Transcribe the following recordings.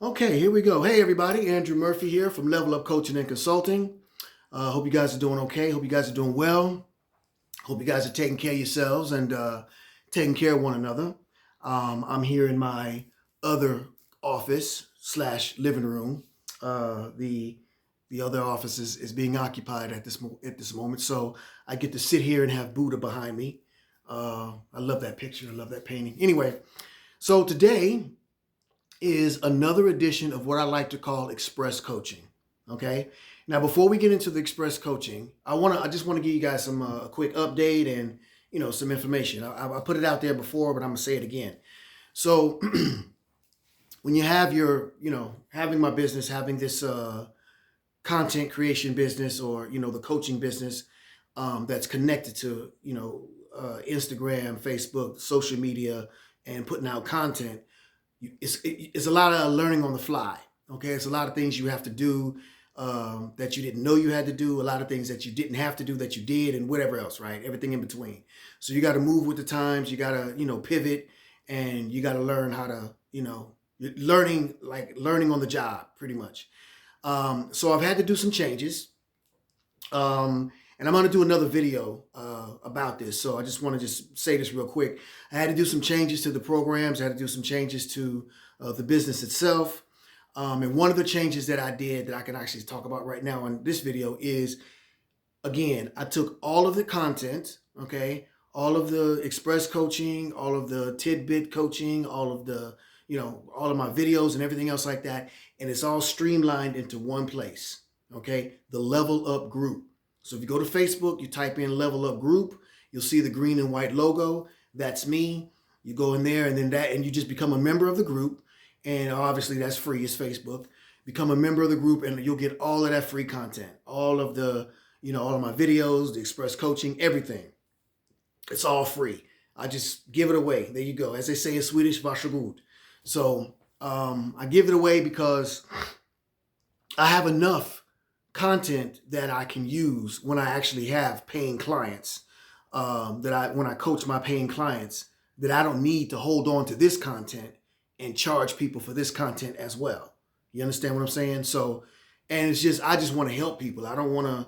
Okay, here we go. Hey, everybody. Andrew Murphy here from Level Up Coaching and Consulting. Hope you guys are doing okay. Hope you guys are doing well. Hope you guys are taking care of yourselves and taking care of one another. I'm here in my other office slash living room. The other office is being occupied at this moment, so I get to sit here and have Buddha behind me. I love that picture. I love that painting. Anyway, so today is another edition of what I like to call express coaching. Okay. Now, before we get into the express coaching, I just want to give you guys some a quick update and some information. I put it out there before, but I'm gonna say it again. So when you have having my business, having this content creation business or the coaching business that's connected to Instagram, Facebook, social media, and putting out content, it's a lot of learning on the fly. Okay, it's a lot of things you have to do that you didn't know you had to do, a lot of things that you didn't have to do that you did, and whatever else, right? Everything in between. So you got to move with the times. You got to pivot, and you got to learn how to learning on the job, pretty much. So I've had to do some changes. And I'm going to do another video about this. So I just want to just say this real quick. I had to do some changes to the programs. I had to do some changes to the business itself. And one of the changes that I did that I can actually talk about right now in this video is, again, I took all of the content, okay, all of the express coaching, all of the tidbit coaching, all of the, all of my videos and everything else like that. And it's all streamlined into one place, okay, the Level Up group. So if you go to Facebook, you type in Level Up Group, you'll see the green and white logo. That's me. You go in there and you just become a member of the group. And obviously that's free, it's Facebook. Become a member of the group and you'll get all of that free content. All of the, all of my videos, the express coaching, everything. It's all free. I just give it away. There you go. As they say in Swedish, varsågod. So I give it away because I have enough content that I can use when I actually have paying clients, when I coach my paying clients, that I don't need to hold on to this content and charge people for this content as well. You understand what I'm saying? So, and I just want to help people. I don't want to,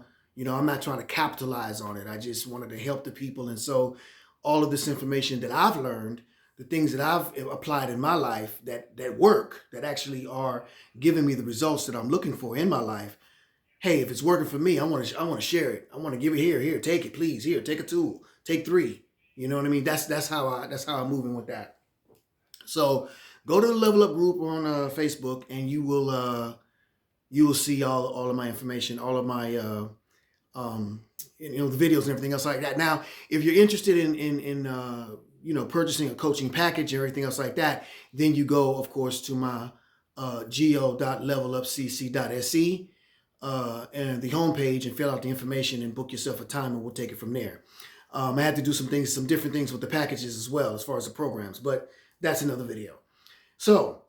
I'm not trying to capitalize on it. I just wanted to help the people. And so all of this information that I've learned, the things that I've applied in my life that work, that actually are giving me the results that I'm looking for in my life. Hey, if it's working for me, I want to share it. I want to give it here, take it, please. Here, take a tool, take 3. You know what I mean? That's how I'm moving with that. So go to the Level Up group on Facebook, and you will see all of my information, all of my the videos and everything else like that. Now, if you're interested in purchasing a coaching package or everything else like that, then you go, of course, to my go.levelupcc.se. And the homepage and fill out the information and book yourself a time, and we'll take it from there. I had to do some different things with the packages as well as far as the programs, but that's another video. So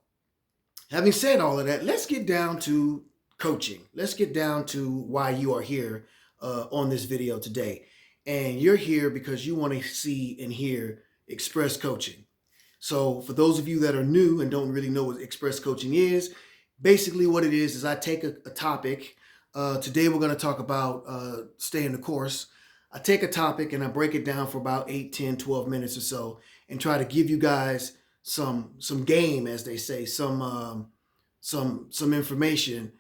having said all of that, let's get down to coaching. Let's get down to why you are here on this video today. And you're here because you want to see and hear express coaching. So for those of you that are new and don't really know what express coaching is, basically what it is I take a topic. Today we're going to talk about staying the course. I take a topic and I break it down for about 8, 10, 12 minutes or so and try to give you guys some game, as they say, some information,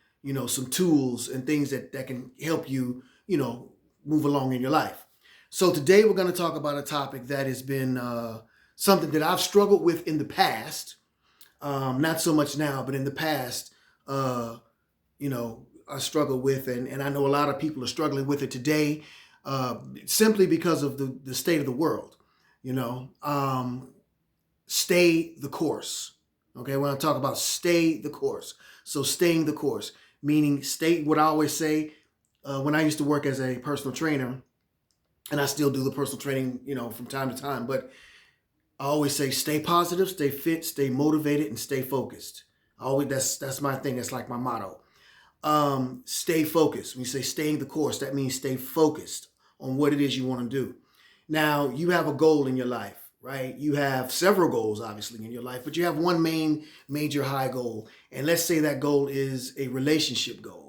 some tools and things that can help you, move along in your life. So today we're going to talk about a topic that has been something that I've struggled with in the past. Not so much now, but in the past, I struggle with, and I know a lot of people are struggling with it today, simply because of the state of the world. Stay the course. Okay, we're going to talk about stay the course. So staying the course, meaning stay. What I always say when I used to work as a personal trainer, and I still do the personal training, from time to time, but I always say stay positive, stay fit, stay motivated, and stay focused. That's my thing. That's like my motto. Stay focused. When you say staying the course, that means stay focused on what it is you want to do. Now, you have a goal in your life. right? You have several goals, obviously, in your life, but you have one main major high goal. And let's say that goal is a relationship goal.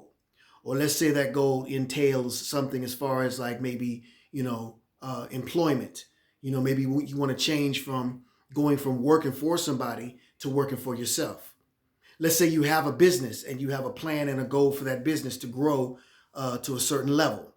Or let's say that goal entails something as far as like maybe, employment. Maybe you want to change from going from working for somebody to working for yourself. Let's say you have a business and you have a plan and a goal for that business to grow to a certain level.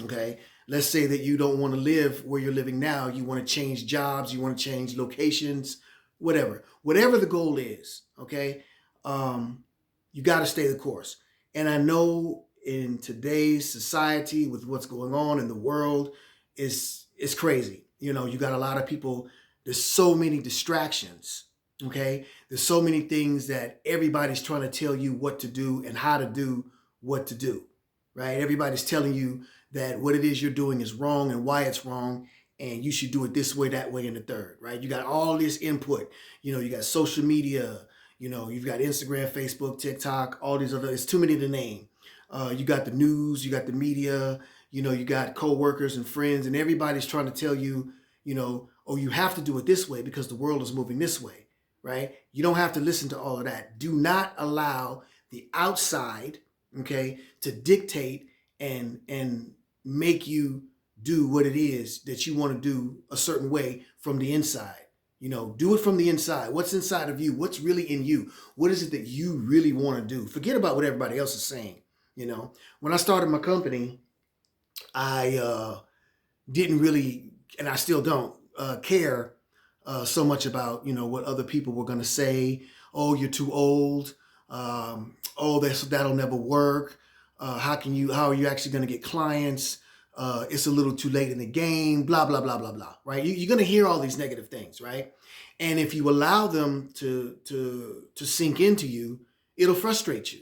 Okay. Let's say that you don't want to live where you're living now. You want to change jobs. You want to change locations, whatever the goal is. Okay. You got to stay the course. And I know in today's society with what's going on in the world, it's crazy. You got a lot of people. There's so many distractions. Okay. There's so many things that everybody's trying to tell you what to do and how to do what to do. Right. Everybody's telling you that what it is you're doing is wrong and why it's wrong. And you should do it this way, that way, and the third. Right. You got all this input. You got social media. You've got Instagram, Facebook, TikTok, all these other, it's too many to name. You got the news, you got the media, you got coworkers and friends, and everybody's trying to tell you, oh, you have to do it this way because the world is moving this way, right? You don't have to listen to all of that. Do not allow the outside, okay, to dictate and make you do what it is that you want to do a certain way from the inside. Do it from the inside. What's inside of you? What's really in you? What is it that you really want to do? Forget about what everybody else is saying. When I started my company, I didn't really, and I still don't care so much about, what other people were going to say. Oh, you're too old. Oh, that'll never work. How are you actually going to get clients? It's a little too late in the game, blah, blah, blah, blah, blah, right? You're going to hear all these negative things, right? And if you allow them to sink into you, it'll frustrate you.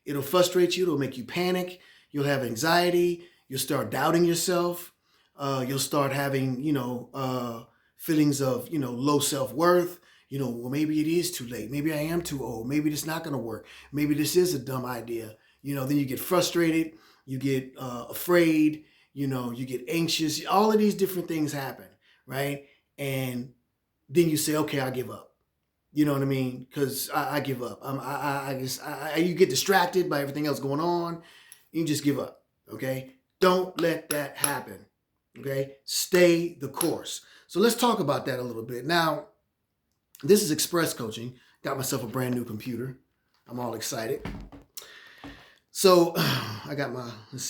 It'll make you panic. You'll have anxiety. You'll start doubting yourself. You'll start having, feelings of, low self-worth. Well, maybe it is too late. Maybe I am too old. Maybe it's not going to work. Maybe this is a dumb idea. Then you get frustrated. You get afraid. You get anxious. All of these different things happen, right? And then you say, okay, I give up. You know what I mean? Because I give up. You get distracted by everything else going on. You just give up, okay? Don't let that happen, okay? Stay the course. So let's talk about that a little bit. Now, this is Express Coaching. Got myself a brand new computer. I'm all excited. So I got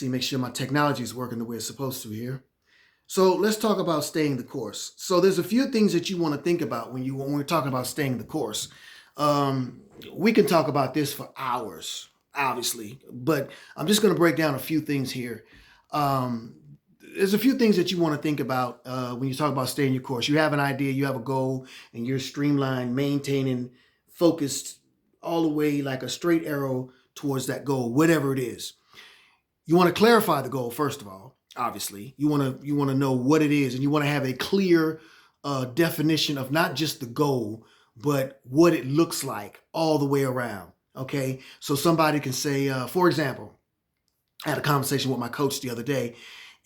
make sure my technology is working the way it's supposed to here. So let's talk about staying the course. So there's a few things that you want to think about when we're talking about staying the course. We can talk about this for hours, obviously, but I'm just going to break down a few things here. There's a few things that you want to think about when you talk about staying your course. You have an idea, you have a goal, and you're streamlined, maintaining, focused all the way like a straight arrow towards that goal, whatever it is. You want to clarify the goal, first of all. Obviously, you want to know what it is, and you want to have a clear definition of not just the goal, but what it looks like all the way around. Okay, so somebody can say, for example, I had a conversation with my coach the other day,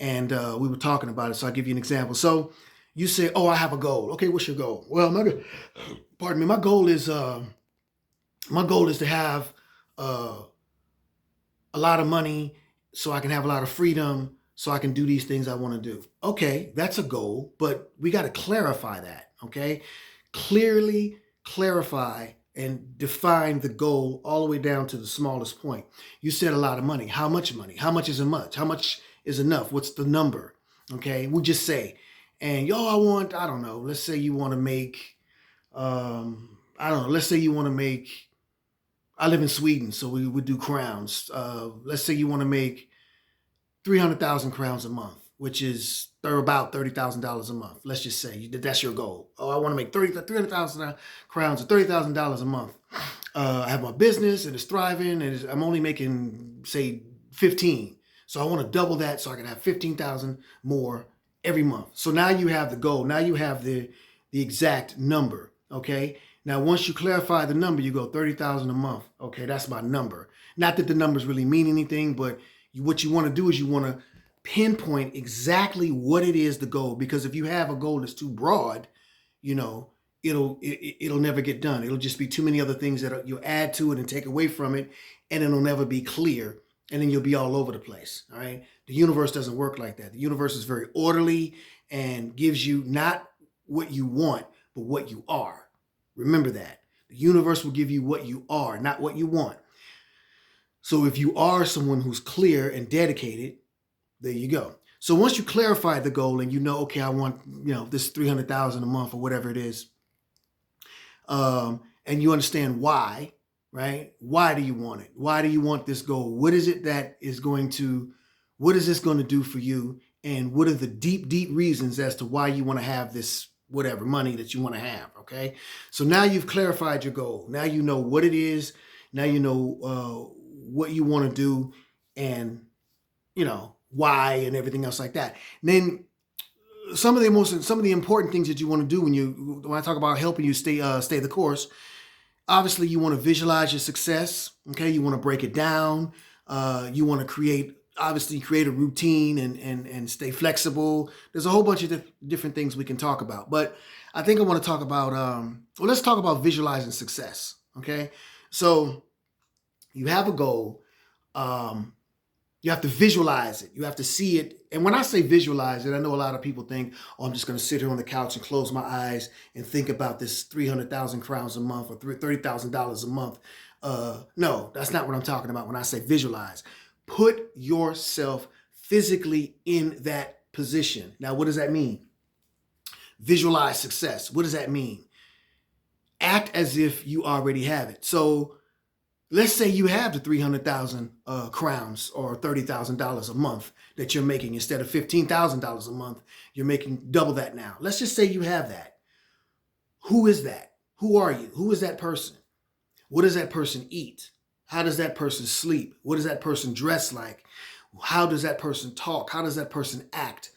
and we were talking about it. So I'll give you an example. So you say, "Oh, I have a goal." Okay, what's your goal? Well, my goal is to have a lot of money, so I can have a lot of freedom, so I can do these things I want to do. Okay, that's a goal, but we got to clarify that, okay? Clearly clarify and define the goal all the way down to the smallest point. You said a lot of money. How much money? How much is much? How much is enough? What's the number? Okay, we just say, and I don't know, let's say you want to make, let's say you want to make, I live in Sweden, so we would do crowns. Let's say you want to make 300,000 crowns a month, which is about $30,000 a month. Let's just say that's your goal. Oh, I want to make 300,000 crowns or $30,000 a month. I have my business and it's thriving, and I'm only making, say, 15. So I want to double that so I can have 15,000 more every month. So now you have the goal. Now you have the exact number. Okay. Now, once you clarify the number, you go 30,000 a month. Okay, that's my number. Not that the numbers really mean anything, but what you want to do is you want to pinpoint exactly what it is the goal, because if you have a goal that's too broad, you know, it'll never get done. It'll just be too many other things that you'll add to it and take away from it, and it'll never be clear, and then you'll be all over the place. All right, the universe doesn't work like that. The universe is very orderly and gives you not what you want, but what you are. Remember that. The universe will give you what you are, not what you want. So if you are someone who's clear and dedicated, there you go. So once you clarify the goal and you know, okay, I want, this 300,000 a month or whatever it is, and you understand why, right? Why do you want it? Why do you want this goal? What is it that is what is this going to do for you? And what are the deep, deep reasons as to why you want to have this whatever money that you want to have, okay? So now you've clarified your goal. Now you know what it is. Now you know what you want to do and, why and everything else like that. And then some of the important things that you want to do when I talk about helping you stay the course, obviously you want to visualize your success, okay? You want to break it down. You want to create a routine and stay flexible. There's a whole bunch of different things we can talk about, but I think I want to talk about, let's talk about visualizing success, okay? So you have a goal. You have to visualize it. You have to see it. And when I say visualize it, I know a lot of people think, oh, I'm just going to sit here on the couch and close my eyes and think about this 300,000 crowns a month or $30,000 a month. No, that's not what I'm talking about when I say visualize. Put yourself physically in that position. Now, what does that mean? Visualize success. What does that mean? Act as if you already have it. So let's say you have the 300,000 crowns or $30,000 a month that you're making. Instead of $15,000 a month, you're making double that now. Let's just say you have that. Who is that? Who are you? Who is that person? What does that person eat? How does that person sleep? What does that person dress like? How does that person talk? How does that person act?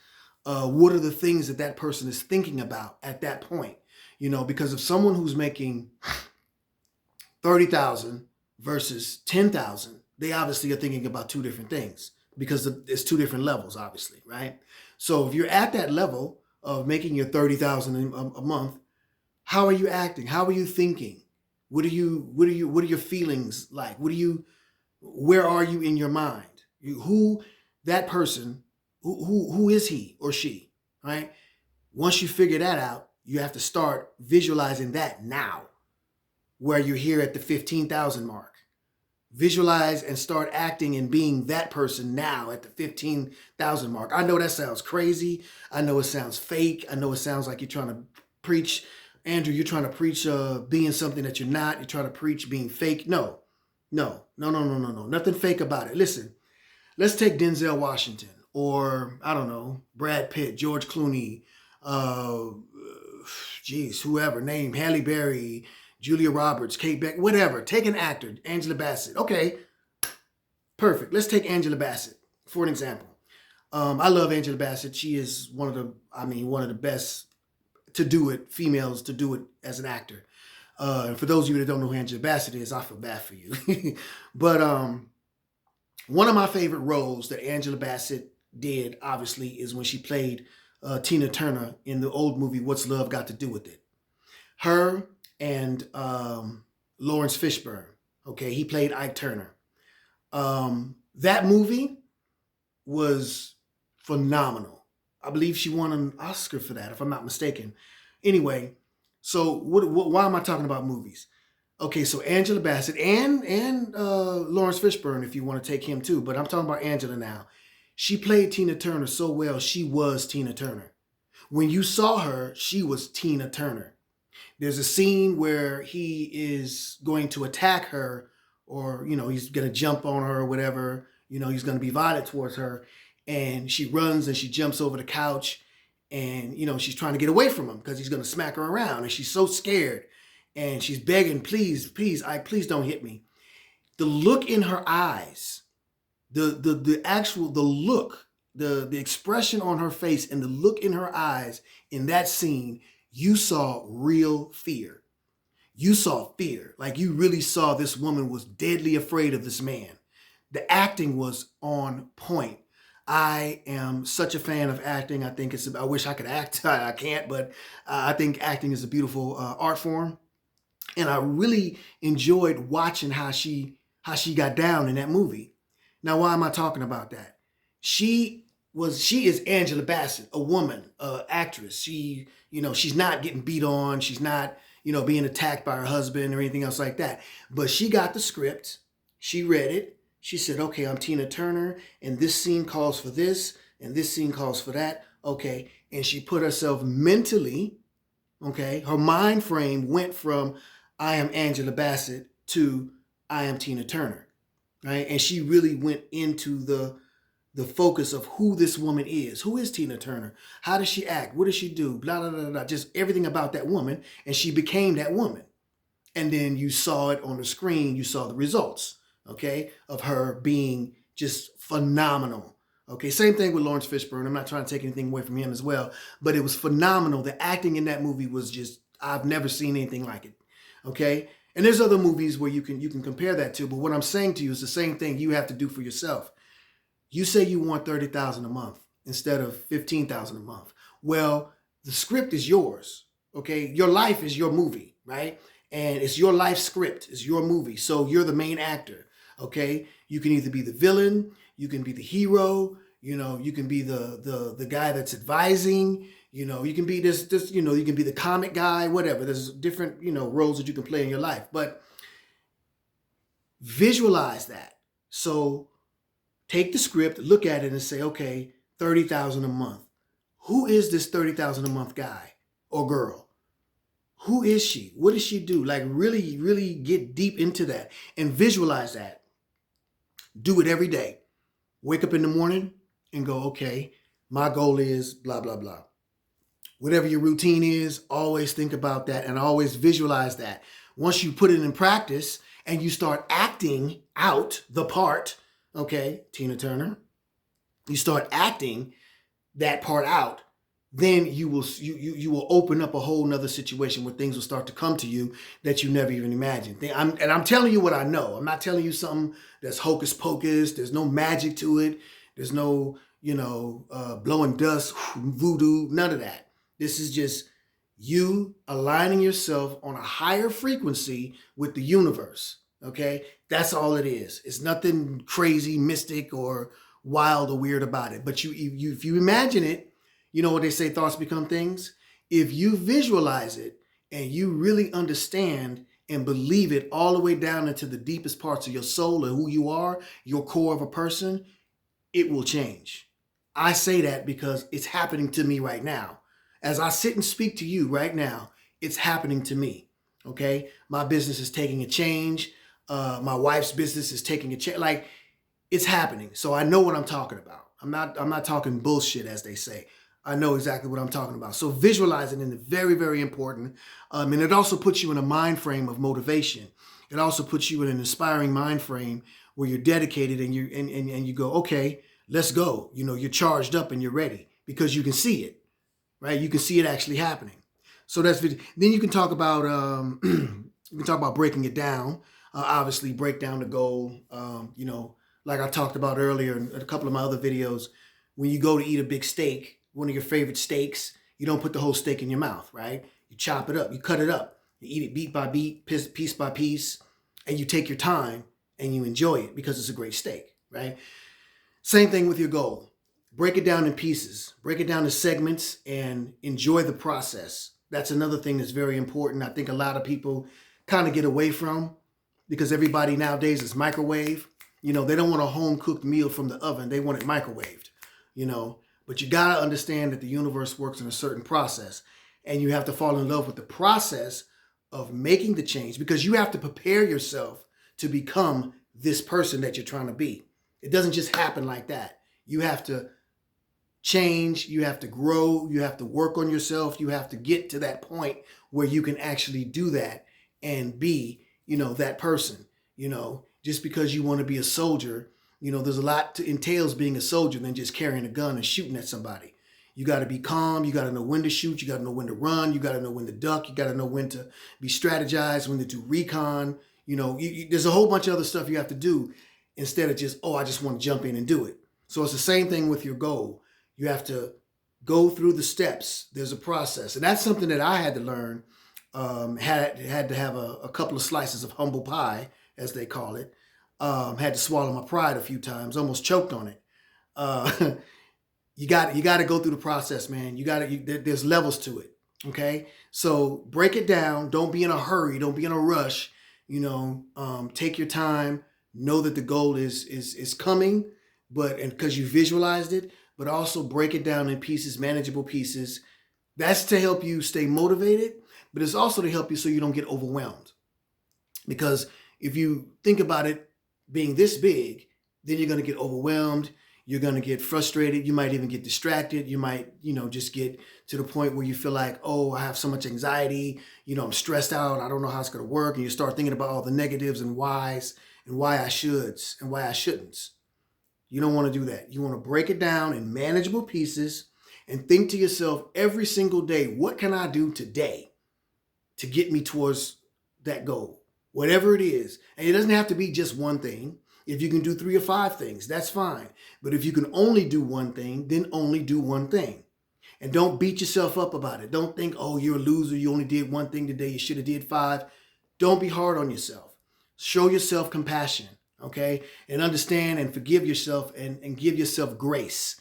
What are the things that person is thinking about at that point? Because if someone who's making 30,000 versus 10,000, they obviously are thinking about two different things because it's two different levels, obviously, right? So if you're at that level of making your 30,000 a month, how are you acting? How are you thinking? What are your feelings like? Where are you in your mind? Who is he or she, right? Once you figure that out, you have to start visualizing that now, where you're here at the 15,000 mark. Visualize and start acting and being that person now at the 15,000 mark. I know that sounds crazy. I know it sounds fake. I know it sounds like you're trying to preach, Andrew, you're trying to preach being something that you're not. You're trying to preach being fake. No. Nothing fake about it. Listen, let's take Denzel Washington or, I don't know, Brad Pitt, George Clooney, whoever, name Halle Berry, Julia Roberts, Kate Beck, whatever. Take an actor, Angela Bassett. Okay, perfect. Let's take Angela Bassett for an example. I love Angela Bassett. She is one of the best to do it, females to do it as an actor. And for those of you that don't know who Angela Bassett is, I feel bad for you. But one of my favorite roles that Angela Bassett did, obviously, is when she played Tina Turner in the old movie, What's Love Got to Do with It? Her and Lawrence Fishburne, okay? He played Ike Turner. That movie was phenomenal. I believe she won an Oscar for that, if I'm not mistaken. Anyway, so why am I talking about movies? Okay, so Angela Bassett and Lawrence Fishburne, if you want to take him too, but I'm talking about Angela now. She played Tina Turner so well, she was Tina Turner. When you saw her, she was Tina Turner. There's a scene where he is going to attack her, or, he's going to jump on her or whatever. He's going to be violent towards her. And she runs and she jumps over the couch and, she's trying to get away from him because he's going to smack her around. And she's so scared and she's begging, please, please don't hit me. The look in her eyes, the look, the expression on her face and the look in her eyes in that scene, you saw real fear. You saw fear. Like you really saw this woman was deadly afraid of this man. The acting was on point. I am such a fan of acting. I think I wish I could act. I can't, but I think acting is a beautiful art form. And I really enjoyed watching how she got down in that movie. Now, why am I talking about that? She is Angela Bassett, a woman, actress. She's not getting beat on. She's not, being attacked by her husband or anything else like that. But she got the script. She read it. She said, okay, I'm Tina Turner, and this scene calls for this, and this scene calls for that. Okay. And she put herself mentally, okay, her mind frame went from I am Angela Bassett to I am Tina Turner, right? And she really went into the focus of who this woman is. Who is Tina Turner? How does she act? What does she do? Blah, blah, blah, blah. Just everything about that woman. And she became that woman. And then you saw it on the screen. You saw the results, okay, of her being just phenomenal. Okay, same thing with Lawrence Fishburne. I'm not trying to take anything away from him as well, but it was phenomenal. The acting in that movie was just, I've never seen anything like it. Okay, and there's other movies where you can compare that to, but what I'm saying to you is the same thing you have to do for yourself. You say you want $30,000 a month instead of $15,000 a month. Well, the script is yours. Okay, your life is your movie, right? And it's your life script. It's your movie. So you're the main actor. Okay, you can either be the villain, you can be the hero, you can be the guy that's advising, you can be this, you can be the comic guy, whatever. There's different, roles that you can play in your life. But visualize that. So take the script, look at it and say, okay, $30,000 a month. Who is this $30,000 a month guy or girl? Who is she? What does she do? Like really, really get deep into that and visualize that. Do it every day. Wake up in the morning and go, okay, my goal is blah, blah, blah. Whatever your routine is, always think about that and always visualize that. Once you put it in practice and you start acting out the part, okay, Tina Turner, you start acting that part out, then you will open up a whole nother situation where things will start to come to you that you never even imagined. I'm telling you what I know. I'm not telling you something that's hocus pocus. There's no magic to it. There's no, blowing dust, voodoo, none of that. This is just you aligning yourself on a higher frequency with the universe. Okay, that's all it is. It's nothing crazy, mystic, or wild or weird about it. But if you imagine it, you know what they say, thoughts become things. If you visualize it and you really understand and believe it all the way down into the deepest parts of your soul and who you are, your core of a person, it will change. I say that because it's happening to me right now. As I sit and speak to you right now, it's happening to me. Okay, my business is taking a change. My wife's business is taking a change. Like, it's happening. So I know what I'm talking about. I'm not talking bullshit, as they say. I know exactly what I'm talking about. So visualizing is very, very important. And it also puts you in a mind frame of motivation. It also puts you in an inspiring mind frame where you're dedicated and you go, okay, let's go. You're charged up and you're ready because you can see it, right? You can see it actually happening. So then you can talk about breaking it down. Obviously, break down the goal. Like I talked about earlier in a couple of my other videos, when you go to eat a big steak, one of your favorite steaks, you don't put the whole steak in your mouth, right? You chop it up, you cut it up, you eat it beat by beat, piece by piece, and you take your time and you enjoy it because it's a great steak, right? Same thing with your goal. Break it down in pieces, break it down in segments and enjoy the process. That's another thing that's very important. I think a lot of people kind of get away from because everybody nowadays is microwave. They don't want a home cooked meal from the oven. They want it microwaved, But you got to understand that the universe works in a certain process and you have to fall in love with the process of making the change because you have to prepare yourself to become this person that you're trying to be. It doesn't just happen like that. You have to change, you have to grow, you have to work on yourself. You have to get to that point where you can actually do that and be, that person, just because you want to be a soldier. There's a lot to entails being a soldier than just carrying a gun and shooting at somebody. You got to be calm. You got to know when to shoot. You got to know when to run. You got to know when to duck. You got to know when to be strategized, when to do recon. There's a whole bunch of other stuff you have to do instead of just, I just want to jump in and do it. So it's the same thing with your goal. You have to go through the steps. There's a process. And that's something that I had to learn. Had to have a couple of slices of humble pie, as they call it. Had to swallow my pride a few times, almost choked on it. Uh, you got to go through the process, man. There's levels to it. Okay, so break it down. Don't be in a hurry. Don't be in a rush. Take your time. Know that the goal is coming, and because you visualized it, but also break it down in pieces, manageable pieces. That's to help you stay motivated, but it's also to help you so you don't get overwhelmed. Because if you think about it being this big, then you're going to get overwhelmed. You're going to get frustrated. You might even get distracted. You might, just get to the point where you feel like, oh, I have so much anxiety. I'm stressed out. I don't know how it's going to work. And you start thinking about all the negatives and whys and why I shoulds and why I shouldn'ts. You don't want to do that. You want to break it down in manageable pieces and think to yourself every single day, what can I do today to get me towards that goal? Whatever it is. And it doesn't have to be just one thing. If you can do 3 or 5 things, that's fine. But if you can only do one thing, then only do one thing. And don't beat yourself up about it. Don't think, oh, you're a loser. You only did one thing today. You should have did 5. Don't be hard on yourself. Show yourself compassion, okay? And understand and forgive yourself and give yourself grace,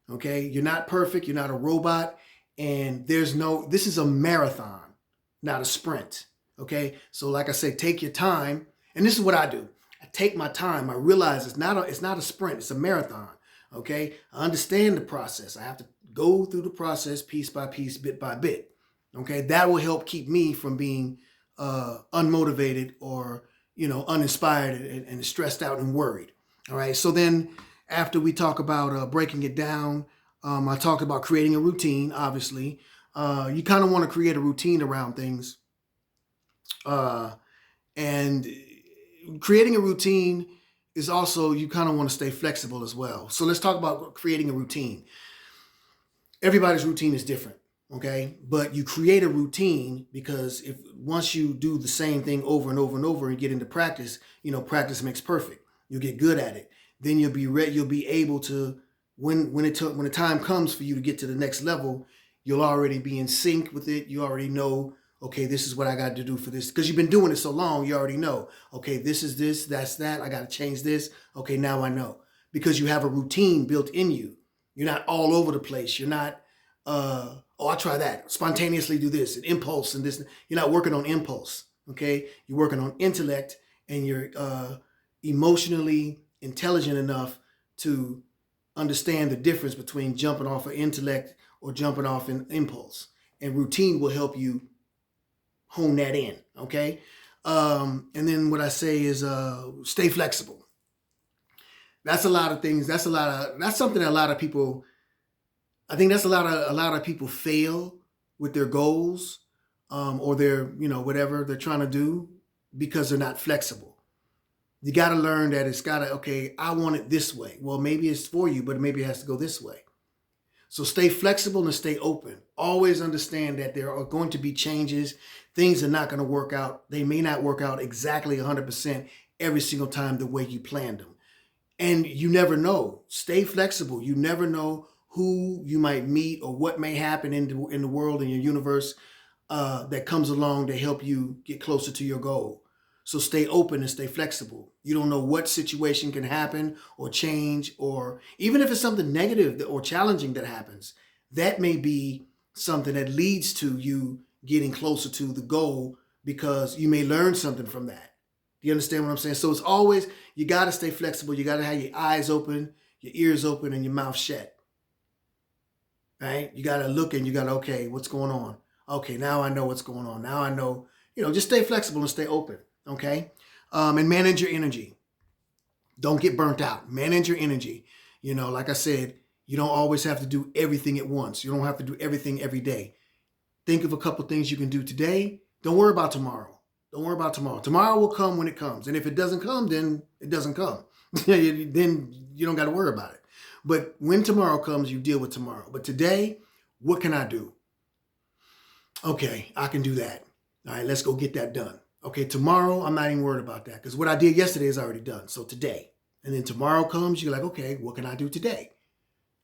okay? You're not perfect. You're not a robot. And this is a marathon, not a sprint, okay? So like I say, take your time. And this is what I do. I take my time. I realize it's not a sprint. It's a marathon. Okay. I understand the process. I have to go through the process piece by piece, bit by bit. Okay. That will help keep me from being unmotivated or, uninspired and stressed out and worried. All right. So then after we talk about breaking it down, I talked about creating a routine, obviously. You kind of want to create a routine around things. And creating a routine is also, you kind of want to stay flexible as well. So let's talk about creating a routine. Everybody's routine is different, okay? But you create a routine because once you do the same thing over and over and over and get into practice, practice makes perfect. You'll get good at it. Then you'll be able to, when the time comes for you to get to the next level, you'll already be in sync with it. You already know, okay, this is what I got to do for this. Because you've been doing it so long, you already know. Okay, this is this, that's that. I got to change this. Okay, now I know. Because you have a routine built in you. You're not all over the place. You're not, I'll try that. Spontaneously do this, an impulse and this. You're not working on impulse, okay? You're working on intellect and you're emotionally intelligent enough to understand the difference between jumping off of intellect or jumping off in impulse. And routine will help you hone that in, okay? And then what I say is stay flexible. That's a lot of things. That's something that a lot of people, I think that's a lot of people fail with their goals or their, whatever they're trying to do because they're not flexible. You got to learn that okay, I want it this way. Well, maybe it's for you, but maybe it has to go this way. So stay flexible and stay open. Always understand that there are going to be changes. Things are not going to work out. They may not work out exactly 100% every single time the way you planned them. And you never know. Stay flexible. You never know who you might meet or what may happen in the world, in your universe, that comes along to help you get closer to your goal. So stay open and stay flexible. You don't know what situation can happen or change, or even if it's something negative or challenging that happens, that may be something that leads to you getting closer to the goal because you may learn something from that. Do you understand what I'm saying? So it's always, you got to stay flexible. You got to have your eyes open, your ears open, and your mouth shut. Right? You got to look and you got to, okay, what's going on? Okay, now I know what's going on. Now I know, just stay flexible and stay open. Okay. And manage your energy. Don't get burnt out. Manage your energy. Like I said, you don't always have to do everything at once. You don't have to do everything every day. Think of a couple things you can do today. Don't worry about tomorrow. Don't worry about tomorrow. Tomorrow will come when it comes. And if it doesn't come, then it doesn't come. Then you don't got to worry about it. But when tomorrow comes, you deal with tomorrow. But today, what can I do? Okay, I can do that. All right, let's go get that done. Okay, tomorrow, I'm not even worried about that because what I did yesterday is already done. So today, And then tomorrow comes, you're like, okay, what can I do today?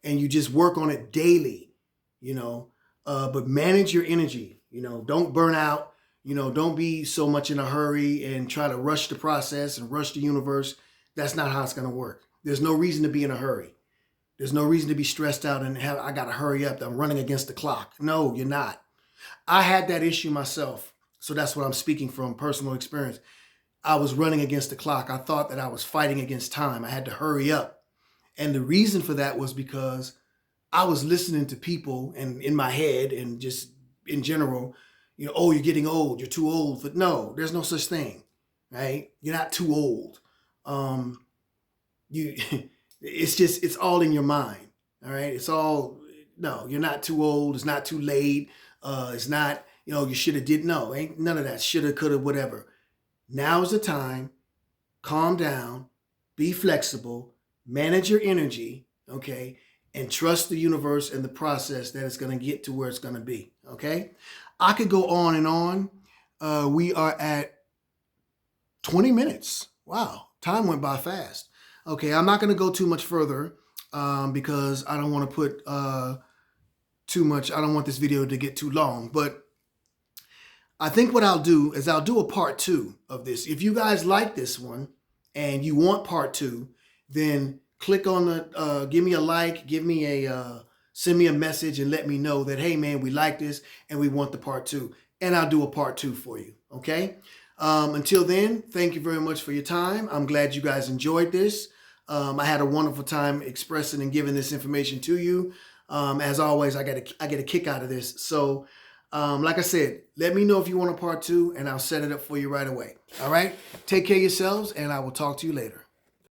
And you just work on it daily, you know. But manage your energy, you know. Don't burn out, you know. Don't be so much in a hurry and try to rush the process and rush the universe. That's not how it's going to work. There's no reason to be in a hurry. There's no reason to be stressed out and I got to hurry up. I'm running against the clock. No, you're not. I had that issue myself. So that's what I'm speaking from personal experience. I was running against the clock. I thought that I was fighting against time. I had to hurry up. And the reason for that was because I was listening to people and in my head and just in general, you know, oh, you're getting old. You're too old. But no, there's no such thing, right? You're not too old. You, it's all in your mind. All right. It's all, no, you're not too old. It's not too late. It's not, you know, you should have did. No, ain't none of that. Shoulda, coulda, whatever. Now is the time. Calm down. Be flexible. Manage your energy. Okay. And trust the universe and the process that it's going to get to where it's going to be. Okay. I could go on and on. We are at 20 minutes. Wow. Time went by fast. Okay. I'm not going to go too much further because I don't want to put too much. I don't want this video to get too long, but I think what I'll do is I'll do a part 2 of this. If you guys like this one and you want part 2, then click on the, give me a like, give me a, send me a message and let me know that, hey man, we like this and we want the part 2. And I'll do a part 2 for you. Okay. Until then, thank you very much for your time. I'm glad you guys enjoyed this. I had a wonderful time expressing and giving this information to you. As always, I get a kick out of this. So, like I said, let me know if you want a part 2 and I'll set it up for you right away. All right. Take care of yourselves and I will talk to you later.